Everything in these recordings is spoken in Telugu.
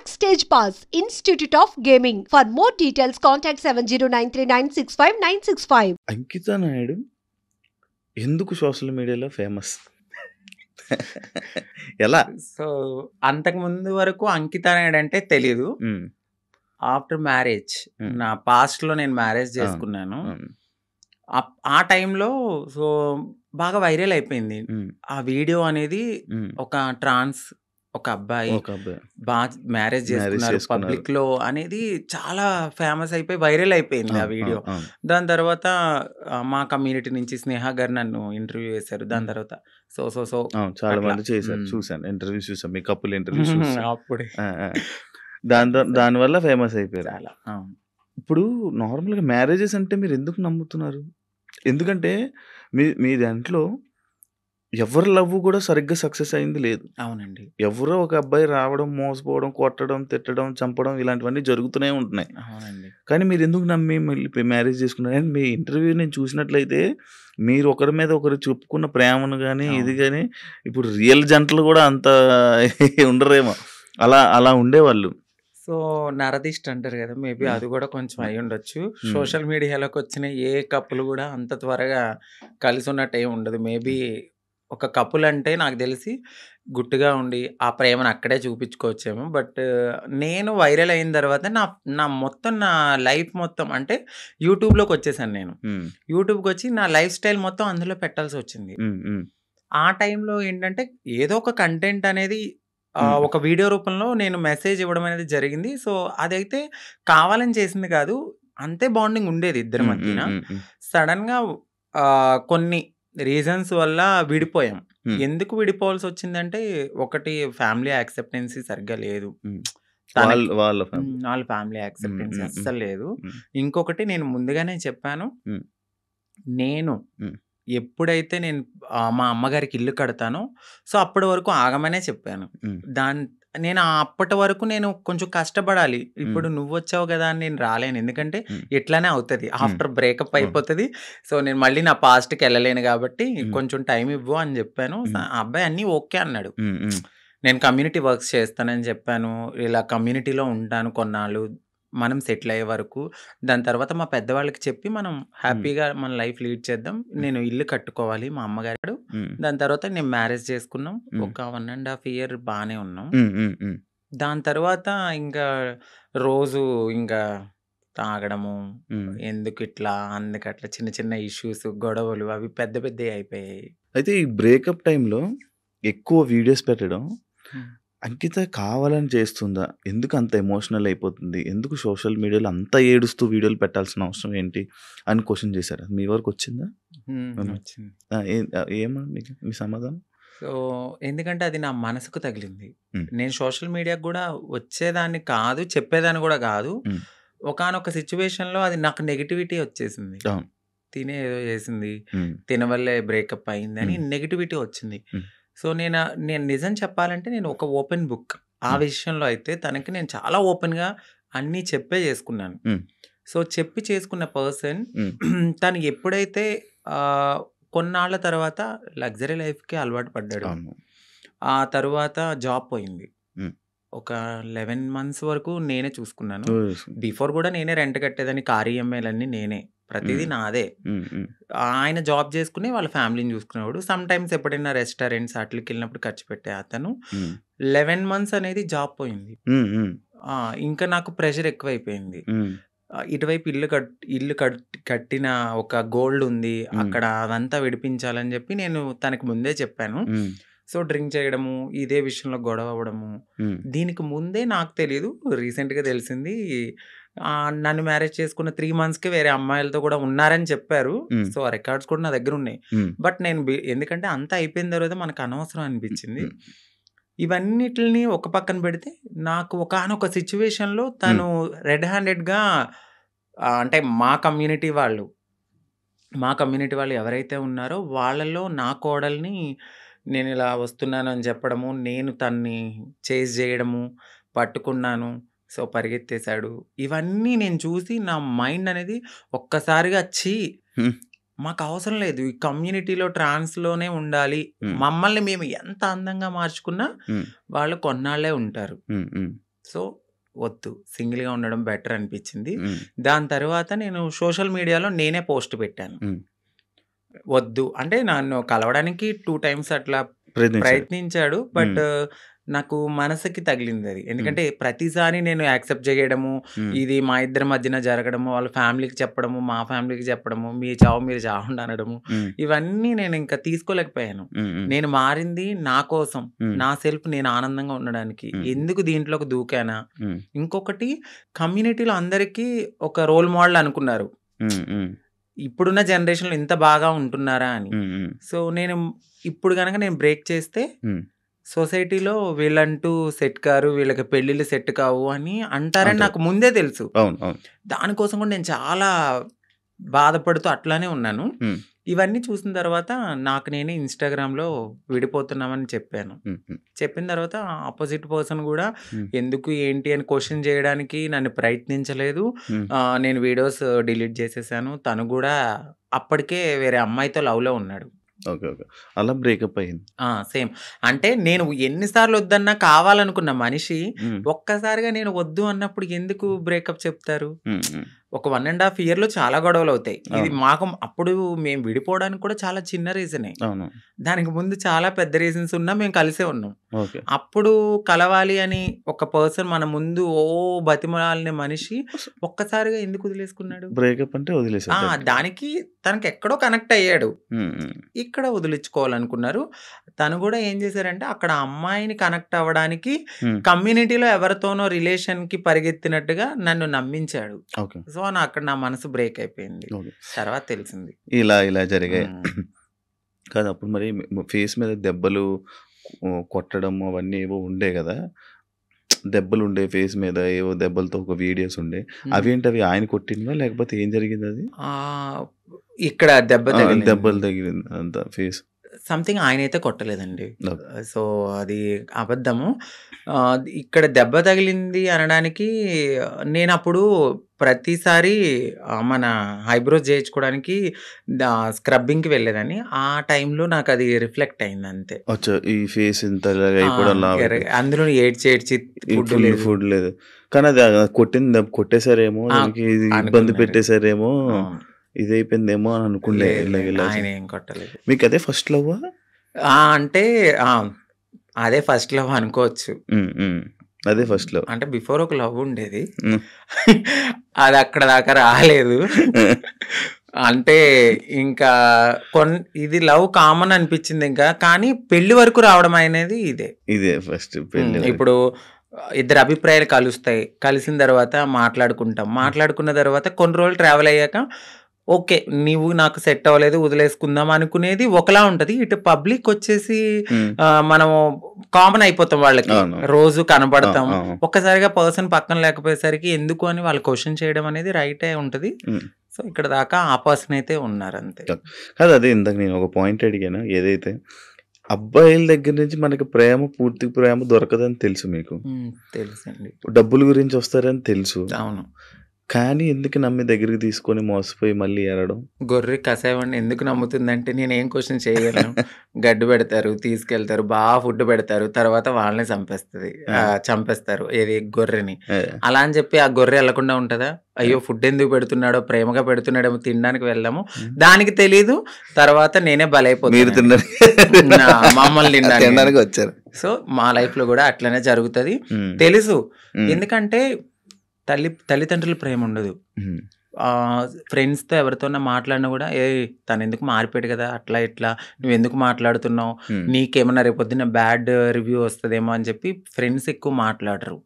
Backstage Pass, Institute of Gaming. For more details, contact 70939659659. అంకిత నాయుడు ఎందుకు సోషల్ మీడియాలో ఫేమస్? ఎలా? సో అంతకు ముందు వరకు అంకిత నాయుడు అంటే తెలీదు. ఉమ్, ఆఫ్టర్ మ్యారేజ్ ఉమ్, నా పాస్ట్ లో నేను మ్యారేజ్ ఆ, చేసుకున్నాను. ఉమ్, ఆ టైంలో సో బాగా వైరల్ అయిపోయింది ఉమ్, ఆ వీడియో అనేది. ఉమ్. ఒక ట్రాన్స్ ఒక అబ్బాయి ఒక అబ్బాయి బాగా మ్యారేజ్ చేసుకున్నారు చేసుకున్నారు. పబ్లిక్ లో అనేది చాలా ఫేమస్ అయిపోయి వైరల్ అయిపోయింది ఆ వీడియో. దాని తర్వాత మా కమ్యూనిటీ నుంచి స్నేహ గారు నన్ను ఇంటర్వ్యూ చేశారు. దాని తర్వాత సో సో సో చాలా అట్లా. మంది చేశారు, ఉమ్. చూసాను, ఇంటర్వ్యూస్ చూసాను, మీ కపుల్ ఇంటర్వ్యూస్ చూసాను. అప్పుడే దానివల్ల ఫేమస్ అయిపోయారు. చాలా ఇప్పుడు నార్మల్గా మ్యారేజెస్ అంటే మీరు ఎందుకు నమ్ముతున్నారు? ఎందుకంటే మీ దాంట్లో ఎవరి లవ్ కూడా సరిగ్గా సక్సెస్ అయింది లేదు. అవునండి, ఎవరో ఒక అబ్బాయి రావడం, మోసపోవడం, కొట్టడం, తిట్టడం, చంపడం ఇలాంటివన్నీ జరుగుతూనే ఉంటున్నాయి. అవునండి. కానీ మీరు ఎందుకు నమ్మి మళ్ళీ మ్యారేజ్ చేసుకున్నారు? అండ్ మీ ఇంటర్వ్యూ నేను చూసినట్లయితే మీరు ఒకరి మీద ఒకరు చెప్పుకున్న ప్రేమను కానీ ఇది అవును. కానీ ఇప్పుడు రియల్ జంటలు కూడా అంత ఉండరేమో, అలా ఉండేవాళ్ళు. సో నరదిష్ట అంటారు కదా, మేబీ ఉమ్, అది కూడా కొంచెం అయి ఉండొచ్చు. ఉమ్, సోషల్ మీడియాలోకి వచ్చిన ఏ కప్పులు కూడా అంత త్వరగా కలిసి ఉన్నట్టు ఏమి ఉండదు. మేబీ ఒక కపుల్ అంటే నాకు తెలిసి గుట్టుగా ఉండి ఆ ప్రేమను అక్కడే చూపించుకోవచ్చేమో. బట్ నేను వైరల్ అయిన తర్వాత నా మొత్తం నా లైఫ్ మొత్తం అంటే యూట్యూబ్లోకి వచ్చేసాను. నేను ఉమ్, యూట్యూబ్కి వచ్చి నా లైఫ్ స్టైల్ మొత్తం అందులో పెట్టాల్సి వచ్చింది. ఉమ్, ఉమ్, ఆ టైంలో ఏంటంటే ఏదో ఒక కంటెంట్ అనేది ఉమ్, ఒక వీడియో రూపంలో నేను మెసేజ్ ఇవ్వడం అనేది జరిగింది. సో అదైతే కావాలని చేసింది కాదు, అంతే బాండింగ్ ఉండేది ఇద్దరి ఉమ్, మధ్యన. ఉమ్, ఉమ్, సడన్గా కొన్ని రీజన్స్ వల్ల విడిపోయాం. ఉమ్, ఎందుకు విడిపోవాల్సి వచ్చిందంటే, ఒకటి ఫ్యామిలీ యాక్సెప్టెన్సీ సరిగ్గా లేదు ఉమ్. తనకి. వాళ్ళ family. వాళ్ళ ఫ్యామిలీ యాక్సెప్టెన్సీ ఉమ్, అస్సలు లేదు. ఉమ్, ఇంకొకటి నేను ముందుగానే చెప్పాను, ఉమ్, నేను ఉమ్, ఎప్పుడైతే నేను మా అమ్మగారికి ఇల్లు కడతానో సో అప్పటి వరకు ఆగమనే చెప్పాను. ఉమ్, నేను అప్పటి వరకు నేను కొంచెం కష్టపడాలి. ఉమ్, ఇప్పుడు నువ్వు వచ్చావు కదా అని నేను రాలేను, ఎందుకంటే ఉమ్, ఇట్లానే అవుతుంది. ఉమ్, ఆఫ్టర్ బ్రేకప్ ఉమ్, అయిపోతుంది. సో నేను మళ్ళీ నా పాస్ట్కి వెళ్ళలేను కాబట్టి ఉమ్, కొంచెం టైం ఇవ్వు అని చెప్పాను. ఉమ్, ఆ అబ్బాయి అన్నీ ఓకే అన్నాడు. ఉమ్, ఉమ్, నేను కమ్యూనిటీ వర్క్స్ చేస్తానని చెప్పాను. ఇలా కమ్యూనిటీలో ఉంటాను కొన్నాళ్ళు, మనం సెటిల్ అయ్యే వరకు. దాని తర్వాత మా పెద్దవాళ్ళకి చెప్పి మనం ఉమ్, హ్యాపీగా మన లైఫ్ లీడ్ చేద్దాం. ఉమ్, నేను ఇల్లు కట్టుకోవాలి మా అమ్మగారు. ఉమ్, దాని తర్వాత నేను మ్యారేజ్ చేసుకున్నాం. ఉమ్, ఒక 1.5 year బాగానే ఉన్నాం. ఉమ్, ఉమ్, ఉమ్, దాని తర్వాత ఇంకా రోజు ఇంకా తాగడము, ఉమ్. ఎందుకు ఇట్లా అందుకట్లా చిన్న చిన్న ఇష్యూస్, గొడవలు అవి పెద్ద పెద్దవి అయిపోయాయి. అయితే ఈ బ్రేకప్ టైంలో ఎక్కువ వీడియోస్ పెట్టడం ఉమ్. అంకిత కావాలని చేస్తుందా? ఎందుకు అంత ఎమోషనల్ అయిపోతుంది? ఎందుకు సోషల్ మీడియాలో అంత ఏడుస్తూ వీడియోలు పెట్టాల్సిన అవసరం ఏంటి అని క్వశ్చన్ చేశారా? మీ వరకు వచ్చిందా? వచ్చింది. ఏమా మీకు మీ సమాధానం? సో ఎందుకంటే అది నా మనసుకు తగిలింది. ఉమ్, నేను సోషల్ మీడియాకి కూడా వచ్చేదాన్ని కాదు, చెప్పేదాన్ని కూడా కాదు. ఉమ్, ఒకానొక సిచ్యువేషన్లో అది నాకు నెగిటివిటీ వచ్చేసింది. అవును. తినే ఏదో చేసింది, ఉమ్, తిన వల్లే బ్రేకప్ అయింది అని ఉమ్, నెగిటివిటీ వచ్చింది. ఉమ్, సో నేను నిజం చెప్పాలంటే నేను ఒక ఓపెన్ బుక్ ఆ ఉమ్, విషయంలో. అయితే తనకి నేను చాలా ఓపెన్గా అన్నీ చెప్పే చేసుకున్నాను. ఉమ్, సో చెప్పి చేసుకున్న పర్సన్ ఉమ్, తను ఎప్పుడైతే కొన్నాళ్ళ తర్వాత లగ్జరీ లైఫ్కి అలవాటు పడ్డాడు. అవును. ఆ తర్వాత జాబ్ పోయింది. ఉమ్, ఒక 11 months వరకు నేనే చూసుకున్నాను. ఓ, బిఫోర్ కూడా నేనే రెంట్ కట్టేదాన్ని, కార్ ఈఎంఐలన్నీ నేనే, ప్రతిదీ ఉమ్, నాదే. ఉమ్, ఉమ్, ఆయన జాబ్ చేసుకుని వాళ్ళ ఫ్యామిలీని చూసుకునేవాడు. సమ్ టైమ్స్ ఎప్పుడైనా రెస్టారెంట్స్ అట్లకి వెళ్ళినప్పుడు ఖర్చు పెట్టే అతను. ఉమ్, 11 months అనేది జాబ్ పోయింది. ఉమ్, ఉమ్, ఇంకా నాకు ప్రెషర్ ఎక్కువైపోయింది. ఉమ్, ఇటువైపు ఇల్లు కట్టిన ఒక గోల్డ్ ఉంది ఉమ్, అక్కడ, అదంతా విడిపించాలని చెప్పి నేను తనకి ముందే చెప్పాను. ఉమ్, సో డ్రింక్ చేయడము, ఇదే విషయంలో గొడవ అవ్వడము. ఉమ్, దీనికి ముందే నాకు తెలియదు, రీసెంట్గా తెలిసింది. నన్ను మ్యారేజ్ చేసుకున్న 3 monthsకే వేరే అమ్మాయిలతో కూడా ఉన్నారని చెప్పారు. ఉమ్, సో ఆ రికార్డ్స్ కూడా నా దగ్గర ఉన్నాయి. ఉమ్, బట్ నేను ఎందుకంటే అంతా అయిపోయిన తర్వాత మనకు అనవసరం అనిపించింది. ఉమ్, ఇవన్నిటిని ఒక పక్కన పెడితే నాకు ఒకానొక సిచ్యువేషన్లో ఉమ్, తను రెడ్ హ్యాండెడ్గా అంటే మా కమ్యూనిటీ వాళ్ళు ఎవరైతే ఉన్నారో వాళ్ళలో నా కోడల్ని నేను ఇలా వస్తున్నాను అని చెప్పడము, నేను తన్ని చేజ్ చేయడము, పట్టుకున్నాను, సో పరిగెత్తేశాడు. ఇవన్నీ నేను చూసి నా మైండ్ అనేది ఒక్కసారిగా ఉమ్, మాకు అవసరం లేదు, ఈ కమ్యూనిటీలో ట్రాన్స్లోనే ఉండాలి, ఉమ్, మమ్మల్ని మేము ఎంత అందంగా మార్చుకున్నా ఉమ్, వాళ్ళు కొన్నాళ్ళే ఉంటారు. ఉమ్, ఉమ్, సో వద్దు, సింగిల్గా ఉండడం బెటర్ అనిపించింది. ఉమ్, దాని తర్వాత నేను సోషల్ మీడియాలో నేనే పోస్ట్ పెట్టాను. ఉమ్. వద్దు అంటే నన్ను కలవడానికి 2 టైమ్స్ అట్లా ప్రయత్నించారు. ప్రయత్నించాడు. బట్ నాకు మనసుకి తగిలింది అది. ఎందుకంటే ప్రతిసారి నేను యాక్సెప్ట్ చేయడము, ఉమ్, ఇది మా ఇద్దరి మధ్యన జరగడము, వాళ్ళ ఫ్యామిలీకి చెప్పడము, మా ఫ్యామిలీకి చెప్పడము, మీ చావు మీరు చావండి అనడము, ఉమ్, ఇవన్నీ నేను ఇంకా తీసుకోలేకపోయాను. ఉమ్, ఉమ్, నేను మారింది నా కోసం, ఉమ్, నా సెల్ఫ్ నేను ఆనందంగా ఉండడానికి. ఉమ్, ఎందుకు దీంట్లోకి దూకానా? ఉమ్, ఇంకొకటి, కమ్యూనిటీలో అందరికీ ఒక రోల్ మోడల్ అనుకున్నారు, ఉమ్, ఉమ్, ఇప్పుడున్న జనరేషన్లో ఇంత బాగా ఉంటున్నారా అని. ఉమ్, ఉమ్, సో నేను ఇప్పుడు కనుక నేను బ్రేక్ చేస్తే ఉమ్. సొసైటీలో వీళ్ళంటూ సెట్ కారు, వీళ్ళకి పెళ్ళిళ్ళు సెట్ కావు అని అంటారని అంటారు. నాకు ముందే తెలుసు. అవును, అవును. దానికోసం కూడా నేను చాలా బాధపడుతూ అట్లానే ఉన్నాను. ఉమ్, ఇవన్నీ చూసిన తర్వాత నాకు నేనే ఇన్స్టాగ్రామ్లో విడిపోతున్నామని చెప్పాను. ఉమ్, ఉమ్, చెప్పిన తర్వాత ఆపోజిట్ పర్సన్ కూడా ఉమ్, ఎందుకు ఏంటి అని క్వశ్చన్ చేయడానికి నన్ను ప్రయత్నించలేదు. ఉమ్. నేను వీడియోస్ డిలీట్ చేసేసాను. తను కూడా అప్పటికే వేరే అమ్మాయితో లవ్లో ఉన్నాడు. Okay, okay. అలా బ్రేకప్ అయింది. సేమ్. అంటే నేను ఎన్నిసార్లు వద్దన్నా కావాలనుకున్న మనిషి ఉమ్, ఒక్కసారిగా నేను వద్దు అన్నప్పుడు ఎందుకు బ్రేకప్ చెప్తారు? ఉమ్, ఉమ్. ఒక 1.5 ఇయర్‌లో చాలా గొడవలు అవుతాయి. ఇది అవును. మాకు అప్పుడు మేము విడిపోవడానికి కూడా చాలా చిన్న రీజనే. అవును. దానికి ముందు చాలా పెద్ద రీజన్స్ ఉన్నా మేము కలిసే ఉన్నాం. ఓకే. అప్పుడు కలవాలి అని ఒక పర్సన్ మన ముందు బతిమలాడిన మనిషి ఒక్కసారిగా ఎందుకు వదిలేసుకున్నాడు? బ్రేకప్ అంటే వదిలేసారు డైరెక్ట్‌గా. దానికి తనకి ఎక్కడో కనెక్ట్ అయ్యాడు. ఉమ్, ఉమ్, ఇక్కడ వదిలించుకోవాలనుకున్నారు. తను కూడా ఏం చేశారంటే అక్కడ అమ్మాయిని కనెక్ట్ అవ్వడానికి ఉమ్. కమ్యూనిటీలో ఎవరితోనో రిలేషన్‌కి పరిగెత్తినట్టుగా నన్ను నమ్మించాడు. ఓకే, సో, అక్కడ నా మనసు బ్రేక్ అయిపోయింది. ఓకే. తర్వాత తెలిసింది. ఇలా ఇలా జరిగాయి. హ్మ్. కాదు, అప్పుడు మరి ఫేస్ మీద దెబ్బలు కొట్టడం అవన్నీ ఏవో ఉండే కదా, దెబ్బలు ఉండే ఫేస్ మీద, ఏవో దెబ్బలతో ఒక వీడియోస్ ఉండే. హ్మ్. అవేంటి, అవి ఆయన కొట్టినవా లేకపోతే ఏం జరిగింది అది? ఆహ్, ఇక్కడ దెబ్బ తగిలింది. దెబ్బలు తగిలింది అంత ఫేస్. సంథింగ్ ఆయనైతే కొట్టలేదండి. ఓకే. సో, అది అబద్ధము. ఇక్కడ దెబ్బ తగిలింది అనడానికి నేనప్పుడు ప్రతిసారి మన ఐబ్రోస్ చేయించుకోవడానికి స్క్రబ్బింగ్‌కి వెళ్ళేదాన్ని. ఆ టైంలో నాకు అది రిఫ్లెక్ట్ అయింది అంతే. అచ్చా, ఈ ఫేస్ ఇంత ఇలాగ అయిపోవడం లాగా అందులో ఏడ్చి ఫుడ్ ఫుడ్ లేదు. ఫుడ్ లేదు. కానీ అది కొట్టింది దెబ్బ కొట్టేశారేమో, దానికి ఇది ఇబ్బంది అనుకున్నారు. పెట్టేశారేమో, అవును. ఇది అయిపోయిందేమో అని అనుకుండే. లేదు, ఇలాగ లేదు. ఇలా ఆయన ఏం కొట్టలేదు. మీకు అదే ఫస్ట్ లవ్వా? అంటే అదే ఫస్ట్ లవ్ అనుకోవచ్చు. అదే ఫస్ట్ లవ్. అంటే బిఫోర్ ఒక లవ్ ఉండేది. ఉమ్. అది అక్కడ దాకా రాలేదు. అంటే ఇంకా ఇది లవ్ కామన్ అనిపించింది ఇంకా. కానీ పెళ్లి వరకు రావడం అనేది ఇదే ఫస్ట్ పెళ్లి వరకు. ఇప్పుడు ఇద్దరు అభిప్రాయాలు కలుస్తాయి. కలిసిన తర్వాత మాట్లాడుకుంటాం. మాట్లాడుకున్న తర్వాత కొన్ని రోజులు ట్రావెల్ అయ్యాక ఓకే, నీవు నాకు సెట్ అవ్వలేదు, వదిలేసుకుందాం అనుకునేది ఒకలా ఉంటది. ఇటు పబ్లిక్ వచ్చేసి ఉమ్. మనం కామన్ అయిపోతాం వాళ్ళకి. అవును. రోజు కనబడతాం. అవును. ఒక్కసారిగా పర్సన్ పక్కన లేకపోయేసరికి ఎందుకు అని వాళ్ళు క్వశ్చన్ చేయడం అనేది రైటే ఉంటది. ఉమ్. సో ఇక్కడ దాకా ఆ పర్సన్ అయితే ఉన్నారు అంతే. కాదు, అదే ఇందాక నేను ఒక పాయింట్ అడిగాను. ఏదైతే అబ్బాయిల దగ్గర నుంచి మనకి పూర్తి ప్రేమ దొరకదని తెలుసు మీకు, తెలుసండి. డబ్బుల గురించి వస్తారని తెలుసు. అవును. కానీ ఎందుకు నమ్మి దగ్గరికి తీసుకొని మోసపోయి మళ్ళీ ఏడడం? గొర్రె కసాయవాడిని ఎందుకు నమ్ముతుందంటే నేను ఏం క్వశ్చన్ చేయగలను. గడ్డి పెడతారు, తీసుకెళ్తారు, బాగా ఫుడ్ పెడతారు, తర్వాత వాళ్ళని చంపేస్తారు ఏది గొర్రెని. అలా అని చెప్పి ఆ గొర్రె వెళ్లకుండా ఉంటుందా? అయ్యో ఫుడ్ ఎందుకు పెడుతున్నాడో, ప్రేమగా పెడుతున్నాడేమో, తినడానికి వెళ్దాము, దానికి తెలీదు. తర్వాత నేనే మీరు బలైపోతాను, తిన్నారు, మమ్మల్ని తినడానికి వచ్చారు. సో మా లైఫ్ లో కూడా అట్లనే జరుగుతుంది ఉమ్. తెలుసు. ఉమ్. ఎందుకంటే తల్లిదండ్రుల ప్రేమ ఉండదు. ఉమ్. ఫ్రెండ్స్తో ఎవరితోన్నా మాట్లాడినా కూడా తను ఎందుకు మారిపోయాడు కదా, అట్లా ఇట్లా నువ్వు ఎందుకు మాట్లాడుతున్నావు, ఉమ్. నీకేమన్నా రేపొద్దున బ్యాడ్ రివ్యూ వస్తుందేమో అని చెప్పి ఫ్రెండ్స్ ఎక్కువ మాట్లాడరు.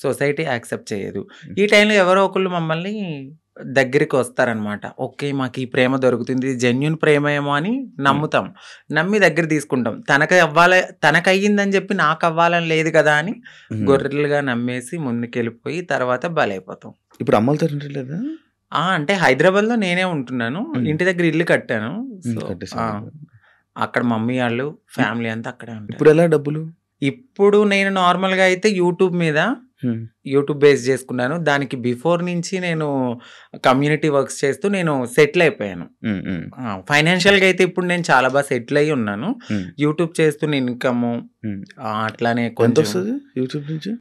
సొసైటీ యాక్సెప్ట్ చేయదు. ఈ టైంలో ఎవరో ఒకళ్ళు మమ్మల్ని దగ్గరికి వస్తారనమాట. ఓకే, మాకు ఈ ప్రేమ దొరుకుతుంది, జెన్యున్ ప్రేమ ఏమో అని నమ్ముతాం. నమ్మి దగ్గర తీసుకుంటాం. తనకు అయ్యిందని చెప్పి నాకు అవ్వాలని లేదు కదా అని ఉమ్. గొర్రెలుగా నమ్మేసి ముందుకెళ్ళిపోయి తర్వాత బలైపోతాం. ఇప్పుడు అమ్మలతో లేదా? అంటే హైదరాబాద్లో నేనే ఉంటున్నాను. ఇంటి దగ్గర ఇల్లు కట్టాను. సో కట్టేసారు. అక్కడ మమ్మీ వాళ్ళు ఫ్యామిలీ అంతా అక్కడే ఉంటారు. ఇప్పుడు ఎలా డబ్బులు? ఇప్పుడు నేను నార్మల్గా అయితే యూట్యూబ్ మీద ఉమ్. యూట్యూబ్ బేస్ చేసుకున్నాను. దానికి బిఫోర్ నుంచి నేను కమ్యూనిటీ వర్క్స్ చేస్తూ నేను సెటిల్ అయిపోయాను. ఫైనాన్షియల్గా అయితే ఇప్పుడు నేను చాలా బాగా సెటిల్ అయ్యి ఉన్నాను. యూట్యూబ్ చేస్తున్న ఇన్కమ్ అట్లానే ఎంత కొంచెం వస్తుంది యూట్యూబ్ నుంచి?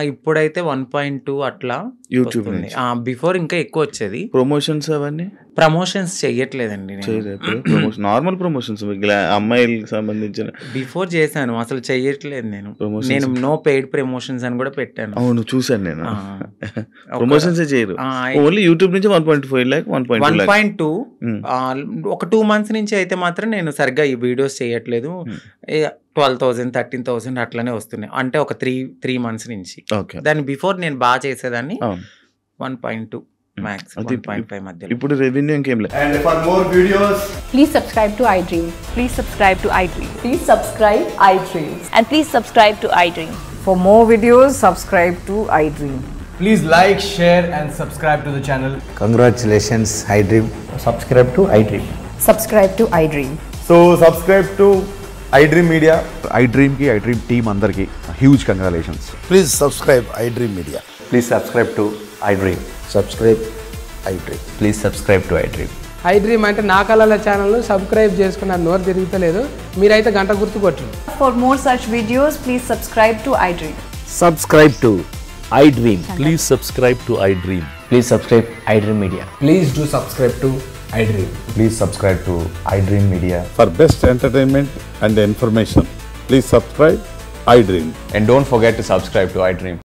ఇప్పుడైతే 1.2 అట్లా యూట్యూబ్ వస్తుంది. నుంచి బిఫోర్ ఇంకా ఎక్కువ వచ్చేది. ప్రమోషన్స్ అవన్నీ ప్రమోషన్స్ చెయ్యట్లేదండి నేను. చేయలేదు. ప్రమోషన్ నార్మల్ ప్రమోషన్స్ అమ్మాయిలకు సంబంధించిన బిఫోర్ చేశాను, అసలు చెయ్యట్లేదు నేను. ప్రమోషన్స్ నేను నో పెయిడ్ ప్రమోషన్స్ అని కూడా పెట్టాను. అవును చూసాను నేను. ఆ, ఒక ప్రమోషన్స్ చేయరు, ఆ, ఓన్లీ యూట్యూబ్ నుంచి 1.5 lakh 1.2 lakh. 1.2 ఒక 2 months నుంచి అయితే మాత్రం నేను సరిగ్గా ఈ వీడియోస్ చేయట్లేదు. 12,000 13,000 అట్లనే వస్తున్నాయి. అంటే ఒక 3 months నుంచి. ఓకే, దాని బిఫోర్ నేను బాగా చేసేదాన్ని. అవును. 1.2 మ్యాక్స్, అది 1.5 మధ్యలో. ఇప్పుడు రెవెన్యూ ఇంకేం లేదు. And for more videos, Please subscribe to iDream. Please subscribe to iDream. Please subscribe iDream. And please subscribe to iDream. For more videos, subscribe to iDream. please like, share and subscribe to the channel. Congratulations, iDream. Subscribe to iDream. Subscribe to iDream. So subscribe to iDream Media. iDream ki iDream team andarki huge congratulations. Please subscribe iDream Media. Please subscribe to iDream. Subscribe iDream. Please subscribe to iDream. iDream అంటే నా కళల ఛానల్ సబ్స్క్రైబ్ చేసుకున్న నోరు తిరుగుతలేదు, మీరైతే గంట గుర్తు కొట్టండి. For more such videos, please subscribe to iDream. Subscribe to iDream. Please subscribe to iDream. Please subscribe iDream Media. Please do subscribe to iDream. Please subscribe to iDream Media. For best entertainment and information, please subscribe iDream. And don't forget to subscribe to iDream.